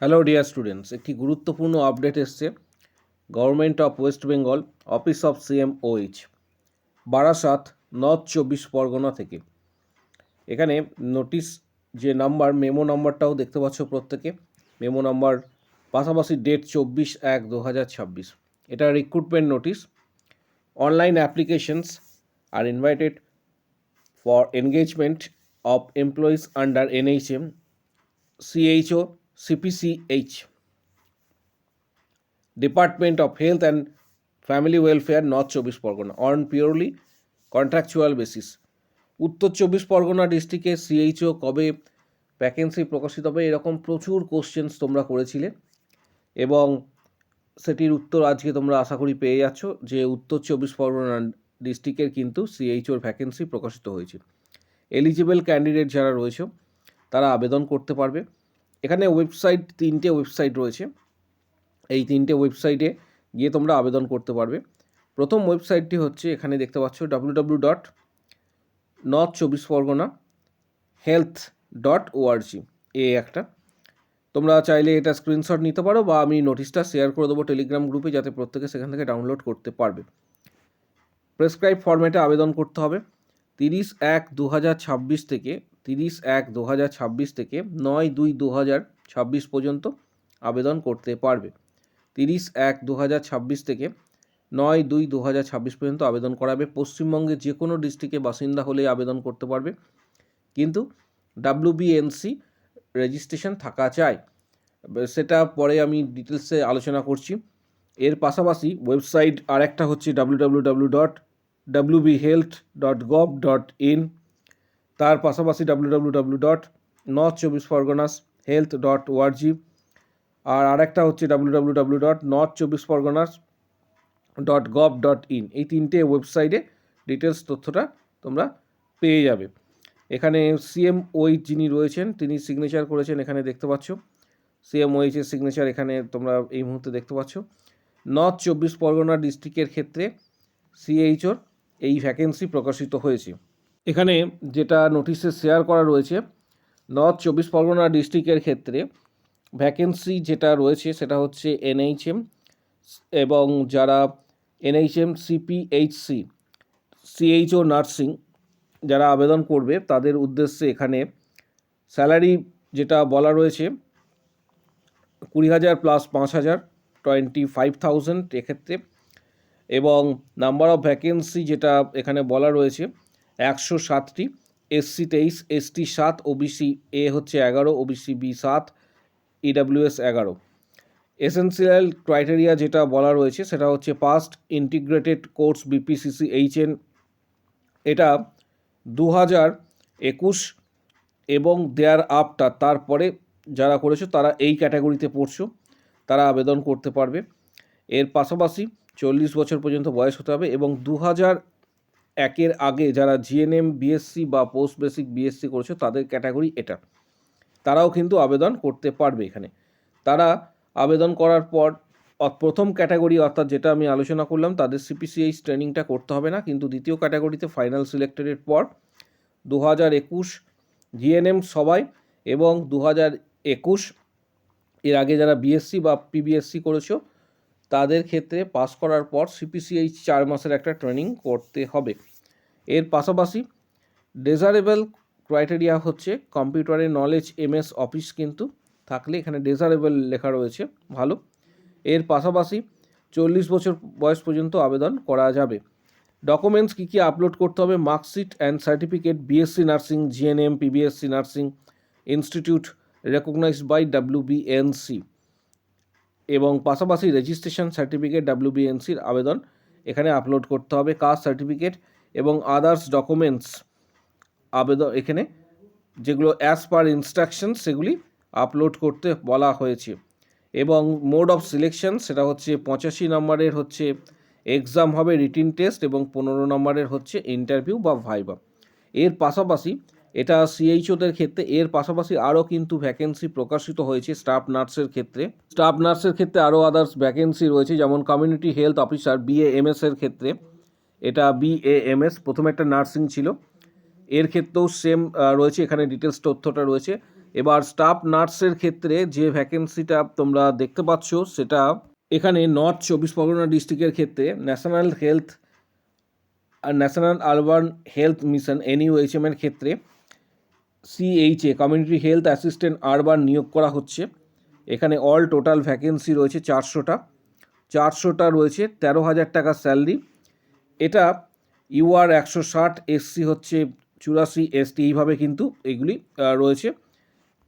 Hello dear students, একটি গুরুত্বপূর্ণ update এসছে government of West Bengal, office of CMOH, Barasat, north 24 Pargana থেকে। এখানে নোটিশ যে নাম্বার, মেমো নাম্বারটাও দেখতে পাচ্ছ প্রত্যেকে। মেমো নাম্বার পাশাপাশি ডেট 24/1/2026। এটা recruitment notice. Online applications are invited for engagement of employees under NHM, CHO, CPCH, Department of Health and Family Welfare, North 24 Pargana, on purely contractual basis। উত্তর 24 পরগনা ডিস্ট্রিক্টে CHO কবে vacancy প্রকাশিত হবে, এরকম প্রচুর কোশ্চেন্স তোমরা করেছিলে এবং সেটির উত্তর আজকে তোমরা আশা করি পেয়ে যাচ্ছ যে উত্তর 24 পরগনা ডিস্ট্রিক্টের কিন্তু CHOর ভ্যাকেন্সি প্রকাশিত হয়েছে। এলিজিবল ক্যান্ডিডেট যারা রয়েছে তারা আবেদন করতে পারবে। এখানে তিনটে ওয়েবসাইট রয়েছে। এই তিনটে ওয়েবসাইটে গিয়ে তোমরা আবেদন করতে পারবে। প্রথম ওয়েবসাইটটি হচ্ছে, এখানে দেখতে পাচ্ছ www.north24poroghana.health.org। একটা তোমরা চাইলে এটা স্ক্রিনশট নিতে পারো বা আমি নোটিশটা শেয়ার করে দেবো টেলিগ্রাম গ্রুপে, যাতে প্রত্যেকে সেখান থেকে ডাউনলোড করতে পারবে। প্রেসক্রাইব ফরম্যাটে আবেদন করতে হবে। 30/1/2026 থেকে 30/1/2026 থেকে 9/2/2026 পর্যন্ত আবেদন করতে পারবে। 30/1/2026 থেকে 9/2/2026 পর্যন্ত আবেদন করাবে। পশ্চিমবঙ্গের যে কোনো ডিস্ট্রিক্টে বাসিন্দা হলেই আবেদন করতে পারবে, কিন্তু WBNC রেজিস্ট্রেশন থাকা চাই। সেটা পরে আমি ডিটেলসে আলোচনা করছি। এর পাশাপাশি ওয়েবসাইট আর একটা হচ্ছে www.wbhealth.gov.in, তার পাশাপাশি www.north24poroghana.health.org, আর আরেকটা হচ্ছে www.north24poroghana.gov.in। এই তিনটে ওয়েবসাইটে ডিটেলস তথ্যটা তোমরা পেয়ে যাবে। এখানে CMOH যিনি রয়েছেন তিনি সিগনেচার করেছেন, এখানে দেখতে পাচ্ছ CMOHের সিগনেচার এখানে তোমরা এই মুহূর্তে দেখতে পাচ্ছ। নর্থ 24 পরগনা ডিস্ট্রিক্টের ক্ষেত্রে CHOর এই ভ্যাকেন্সি প্রকাশিত হয়েছে। এখানে যেটা নোটিশে শেয়ার করা রয়েছে, নর্থ 24 পরগনা ডিস্ট্রিক্টের ক্ষেত্রে ভ্যাকেন্সি যেটা রয়েছে সেটা হচ্ছে NHM এবং যারা NHM, CPHC, CHO নার্সিং যারা আবেদন করবে তাদের উদ্দেশ্যে এখানে স্যালারি যেটা বলা রয়েছে 20,000 প্লাস 5,000, 25,000 এক্ষেত্রে। এবং নাম্বার অফ ভ্যাকেন্সি যেটা এখানে বলা রয়েছে 107টি, SC 23, ST 7, OBC A হচ্ছে 11, OBC B 7, EWS 11। Essential criteria যেটা বলা রয়েছে সেটা হচ্ছে past integrated course BPCC HN, এটা 2021 এবং দেয়ার আফটার, তারপরে যারা করেছো তারা এই ক্যাটাগরিতে পড়ছো, তারা আবেদন করতে পারবে। এর পাশাপাশি 40 বছর পর্যন্ত বয়স হতে হবে এবং 2001 আগে যারা GNM BSc বা পোস্ট বেসিক BSc করেছো তাদের ক্যাটাগরি এটা, তারাও কিন্তু আবেদন করতে পারবে। এখানে তারা আবেদন করার পর প্রথম ক্যাটাগরি অর্থাৎ যেটা আমি আলোচনা করলাম তাদের CPCH ট্রেনিংটা করতে হবে না, কিন্তু দ্বিতীয় ক্যাটাগরিতে ফাইনাল সিলেক্টেডের পর 2021 GNM সবাই এবং 2021 এর আগে যারা BSc বা PBSc করেছো তাদের ক্ষেত্রে পাস করার পর CPCH 4 মাসের একটা ট্রেনিং করতে হবে। এর পাশাপাশি ডেজারেবল ক্রাইটেরিয়া হচ্ছে কম্পিউটারের নলেজ MS অফিস কিন্তু থাকলে, এখানে ডেজারেবল লেখা রয়েছে, ভালো। এর পাশাপাশি 40 বছর বয়স পর্যন্ত আবেদন করা যাবে। ডকুমেন্টস কী কী আপলোড করতে হবে, marksheet and certificate, BSc nursing, GNM, PBSc nursing institute recognised by WBNC, এবং পাশাপাশি রেজিস্ট্রেশন সার্টিফিকেট WBNCর আবেদন এখানে আপলোড করতে হবে। কাস্ট সার্টিফিকেট এবং আদার্স ডকুমেন্টস আবেদন এখানে যেগুলো অ্যাজ পার ইনস্ট্রাকশন সেগুলি আপলোড করতে বলা হয়েছে। এবং মোড অফ সিলেকশন সেটা হচ্ছে 85 নম্বরের হচ্ছে এক্সাম হবে, রিটিন টেস্ট, এবং 15 নম্বরের হচ্ছে ইন্টারভিউ বা ভাইবা। এর পাশাপাশি এটা CHOদের ক্ষেত্রে, এর পাশাপাশি আরও কিন্তু ভ্যাকেন্সি প্রকাশিত হয়েছে স্টাফ নার্সের ক্ষেত্রে। স্টাফ নার্সের ক্ষেত্রে আরও আদার্স ভ্যাকেন্সি রয়েছে, যেমন কমিউনিটি হেলথ অফিসার BAMS এর ক্ষেত্রে, এটা BAMS প্রথমে একটা নার্সিং ছিল, এর ক্ষেত্রেও সেম রয়েছে, এখানে ডিটেলস তথ্যটা রয়েছে। এবার স্টাফ নার্সের ক্ষেত্রে যে ভ্যাকেন্সিটা তোমরা দেখতে পাচ্ছ সেটা এখানে নর্থ 24 পরগনা ডিস্ট্রিক্টের ক্ষেত্রে national urban health mission NUHM এর ক্ষেত্রে CHA community health assistant urban নিয়োগ করা হচ্ছে। এখানে অল টোটাল ভ্যাকেন্সি রয়েছে 400টা রয়েছে, 13,000 টাকা স্যালারি। এটা UR 160, SC হচ্ছে 84, ST এইভাবে কিন্তু এগুলি রয়েছে।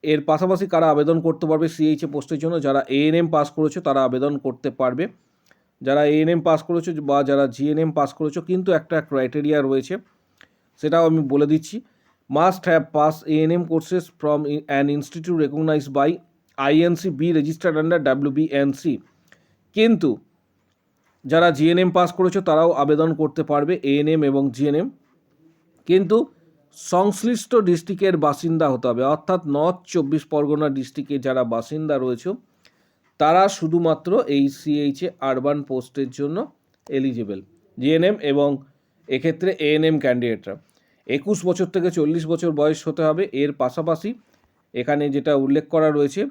এর পাশাপাশি কারা আবেদন করতে পারবে CHA পোস্টের জন্য? যারা ANM পাস করেছো তারা আবেদন করতে পারবে। যারা ANM পাস করেছো বা যারা GNM পাস করেছো, কিন্তু একটা ক্রাইটেরিয়া রয়েছে, সেটাও আমি বলে দিচ্ছি। Must have pass ANM courses from an institute recognised by INC be registered under WBNC। কিন্তু যারা GNM পাস করেছো তারাও আবেদন করতে পারবে, ANM এবং GNM, কিন্তু সংশ্লিষ্ট ডিস্ট্রিক্টের বাসিন্দা হতে হবে। অর্থাৎ নর্থ 24 পরগনা ডিস্ট্রিক্টে যারা বাসিন্দা রয়েছে তারা শুধুমাত্র এই CHA আরবান পোস্টের জন্য এলিজিবল, GNM এবং এক্ষেত্রে ANM ক্যান্ডিডেটরা। 21 বছর থেকে 40 বছর বয়স হতে হবে। এর পাশাপাশি এখানে যেটা উল্লেখ করা রয়েছে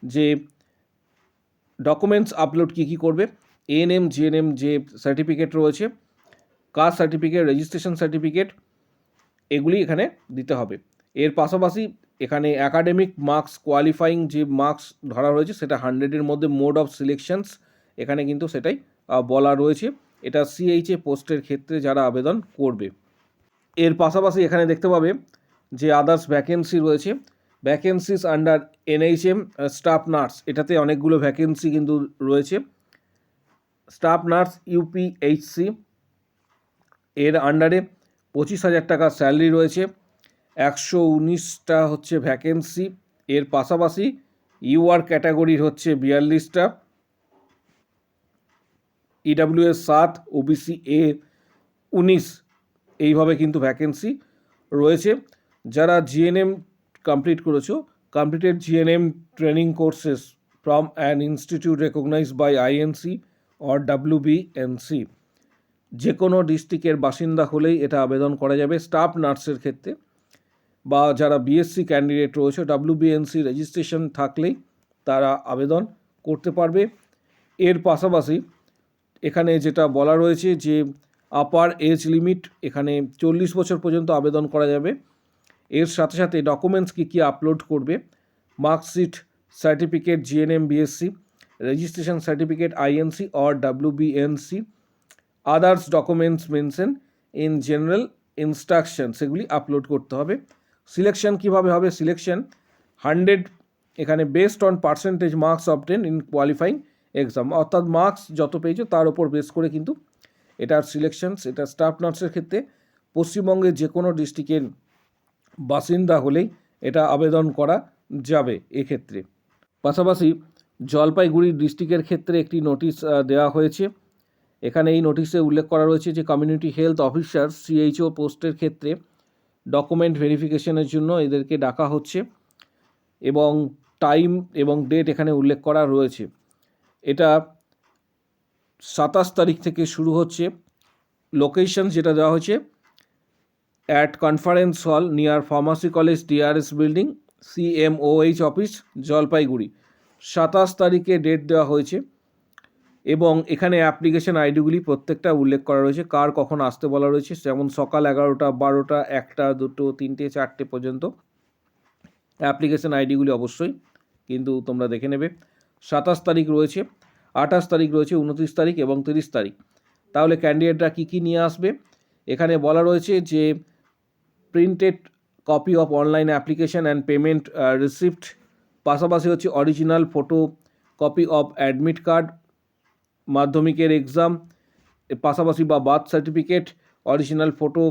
যে ডকুমেন্টস আপলোড কী করবে, ANM GNM যে সার্টিফিকেট রয়েছে, কাস্ট সার্টিফিকেট, রেজিস্ট্রেশন সার্টিফিকেট, এগুলি এখানে দিতে হবে। এর পাশাপাশি এখানে অ্যাকাডেমিক মার্কস, কোয়ালিফাইং যে মার্কস ধরা রয়েছে সেটা 100-এর মধ্যে মোড অফ সিলেকশনস, এখানে কিন্তু সেটাই বলা রয়েছে। এটা CHA পোস্টের ক্ষেত্রে যারা আবেদন করবে। এর পাশাপাশি এখানে দেখতে পাবে যে আদার্স ভ্যাকেন্সি রয়েছে, vacancies under NHM staff nurse, এটাতে অনেকগুলো ভ্যাকেন্সি কিন্তু রয়েছে। স্টাফ নার্স UPHC এর আন্ডারে 25,000 টাকা স্যালারি রয়েছে, 119টা হচ্ছে ভ্যাকেন্সি। এর পাশাপাশি UR ক্যাটাগরির হচ্ছে 42টা, EWS 7, OBC A 19, এইভাবে কিন্তু ভ্যাকেন্সি রয়েছে। যারা GNM কমপ্লিট করেছো, completed GNM training courses from an institute recognised by INC or WBNC, যে কোনো ডিস্ট্রিক্টের বাসিন্দা হলেই এটা আবেদন করা যাবে স্টাফ নার্সের ক্ষেত্রে। বা যারা BSc ক্যান্ডিডেট রয়েছে, WBNC রেজিস্ট্রেশন থাকলেই তারা আবেদন করতে পারবে। এর পাশাপাশি এখানে যেটা বলা রয়েছে যে আপার এজ লিমিট, এখানে 40 বছর পর্যন্ত আবেদন করা যাবে। এর সাথে সাথে ডকুমেন্টস কী আপলোড করবে, marksheet, certificate GNM BSc, registration certificate INC or WBNC, others documents mention in general instruction, সেগুলি আপলোড করতে হবে। সিলেকশন কিভাবে হবে? সিলেকশন 100, এখানে based on percentage marks obtain in qualifying exam, অর্থাৎ মার্কস যত পেয়েছো তার উপর বেস করে কিন্তু এটার সিলেকশনস। এটা স্টাফ নার্সের ক্ষেত্রে পশ্চিমবঙ্গের যে কোনো ডিস্ট্রিক্টের বাসিন্দা হলেই এটা আবেদন করা যাবে এক্ষেত্রে। পাশাপাশি জলপাইগুড়ি ডিস্ট্রিক্টের ক্ষেত্রে একটি নোটিশ দেওয়া হয়েছে। এখানে এই নোটিশে উল্লেখ করা রয়েছে যে কমিউনিটি হেলথ অফিসার CHO পোস্টের ক্ষেত্রে ডকুমেন্ট ভেরিফিকেশনের জন্য এদেরকে ডাকা হচ্ছে এবং টাইম এবং ডেট এখানে উল্লেখ করা রয়েছে। এটা 27 তারিখ থেকে শুরু হচ্ছে। লোকেশন যেটা দেওয়া হয়েছে at conference hall near pharmacy college DRS building, CMOH office, Jalpaiguri. 27 তারিখে ডেট দেওয়া হয়েছে এবং এখানে অ্যাপ্লিকেশন আইডিগুলি প্রত্যেকটা উল্লেখ করা রয়েছে, কার কখন আসতে বলা রয়েছে, যেমন সকাল 11টা, 12টা, 1টা, 2টো, 3টে, 4টে পর্যন্ত অ্যাপ্লিকেশন আইডিগুলি অবশ্যই কিন্তু তোমরা দেখে নেবে। 27 তারিখ রয়েছে, 28 তারিখ রয়েছে, 29 তারিখ এবং 30 তারিখ। তাহলে ক্যান্ডিডেটরা কী নিয়ে আসবে? এখানে বলা রয়েছে যে printed copy of online application and payment receipt, পাশাপাশি হচ্ছে original photo copy of admit card, মাধ্যমিকের এক্সাম, পাশাপাশি বা birth certificate, original photo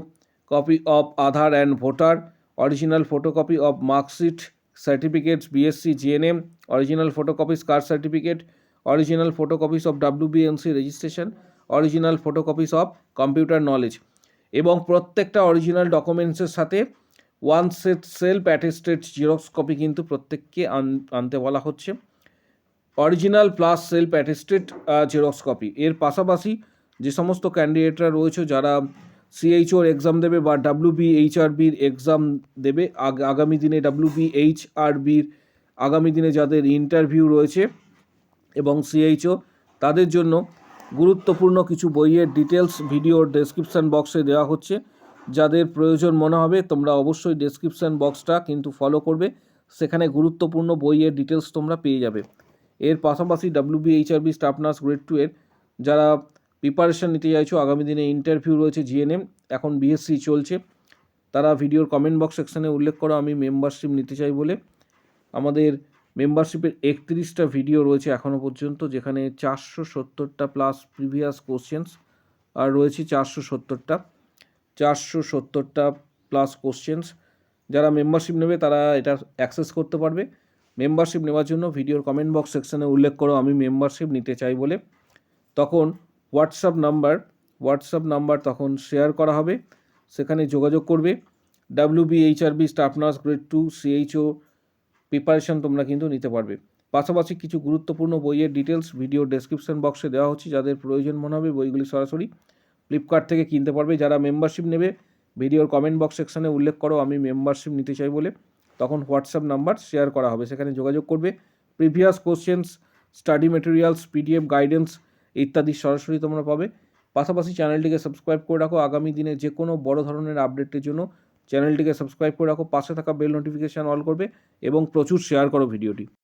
copy of Aadhaar and voter, original photocopy of marksheet, certificates BSc GNM, original photocopies caste certificate, original photocopies of WBNC registration, original photocopies of computer knowledge, এবং প্রত্যেকটা original ডকুমেন্টসের সাথে 1 set self attested xerox copy কিন্তু প্রত্যেককে আনতে বলা হচ্ছে, original plus self attested xerox copy. এর পাশাপাশি যে সমস্ত ক্যান্ডিডেটরা রয়েছে যারা সিএইচওর এক্সাম দেবে বা WBHRBর এক্সাম দেবে, আগামী দিনে WBHRBর আগামী দিনে যাদের ইন্টারভিউ রয়েছে এবং সিএইচও, তাদের জন্য গুরুত্বপূর্ণ কিছু বইয়ের ডিটেলস ভিডিওর ডেসক্রিপশান বক্সে দেওয়া হচ্ছে। যাদের প্রয়োজন মনে হবে তোমরা অবশ্যই ডেসক্রিপশান বক্সটা কিন্তু ফলো করবে, সেখানে গুরুত্বপূর্ণ বইয়ের ডিটেলস তোমরা পেয়ে যাবে। এর পাশাপাশি WBHRB স্টাফ নার্স গ্রেড 2 এর যারা প্রিপারেশান নিতে চাইছো, আগামী দিনে ইন্টারভিউ রয়েছে জিএনএম, এখন বিএসসি চলছে, তারা ভিডিওর কমেন্ট বক্স সেকশানে উল্লেখ করো আমি মেম্বারশিপ নিতে চাই বলে। আমাদের মেম্বারশিপের 31টা ভিডিও রয়েছে এখনও পর্যন্ত, যেখানে 470টা প্লাস প্রিভিয়াস কোশ্চেন্স আর রয়েছে 470টা প্লাস কোশ্চেন্স। যারা মেম্বারশিপ নেবে তারা এটা অ্যাক্সেস করতে পারবে। মেম্বারশিপ নেওয়ার জন্য ভিডিওর কমেন্ট বক্স সেকশানে উল্লেখ করো আমি মেম্বারশিপ নিতে চাই বলে, তখন হোয়াটসঅ্যাপ নাম্বার তখন শেয়ার করা হবে, সেখানে যোগাযোগ করবে। WBHRB staff nurse grade 2 CHO preparation তোমরা কিন্তু নিতে পারবে। পাশাপাশি কিছু গুরুত্বপূর্ণ বইয়ের ডিটেলস ভিডিও ডেসক্রিপশন বক্সে দেওয়া হচ্ছে, যাদের প্রয়োজন মনে হবে বইগুলি সরাসরি ফ্লিপকার্ট থেকে কিনতে পারবে। যারা মেম্বারশিপ নেবে ভিডিওর কমেন্ট বক্স সেকশানে উল্লেখ করো আমি মেম্বারশিপ নিতে চাই বলে, তখন হোয়াটসঅ্যাপ নাম্বার শেয়ার করা হবে, সেখানে যোগাযোগ করবে। Previous questions, study materials, PDF guidance ইত্যাদি সরাসরি তোমরা পাবে। পাশাপাশি চ্যানেলটিকে সাবস্ক্রাইব করে রাখো, আগামী দিনে যে কোনো বড় ধরনের আপডেটের জন্য চ্যানেলটিকে সাবস্ক্রাইব করে রাখো, পাশে থাকা বেল নোটিফিকেশান অল করবে এবং প্রচুর শেয়ার করো ভিডিওটি।